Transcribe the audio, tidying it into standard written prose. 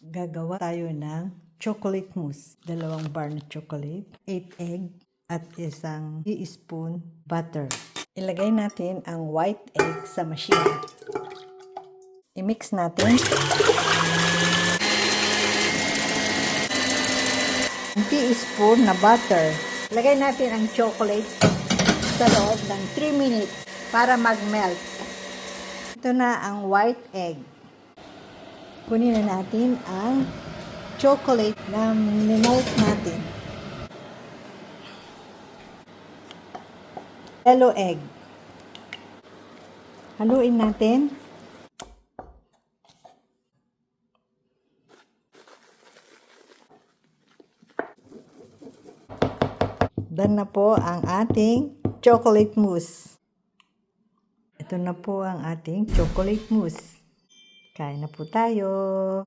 Gagawa tayo ng chocolate mousse. 2 bar na chocolate, 8 egg, at isang teaspoon butter. Ilagay natin ang white egg sa machine. I-mix natin. Ang teaspoon na butter. Ilagay natin ang chocolate sa loob ng 3 minutes para mag-melt. Ito na ang white egg. Kunin na natin ang chocolate na minalt natin. Yellow egg. Haluin natin. Done na po ang ating chocolate mousse. Ito na po ang ating chocolate mousse. Kain na po tayo.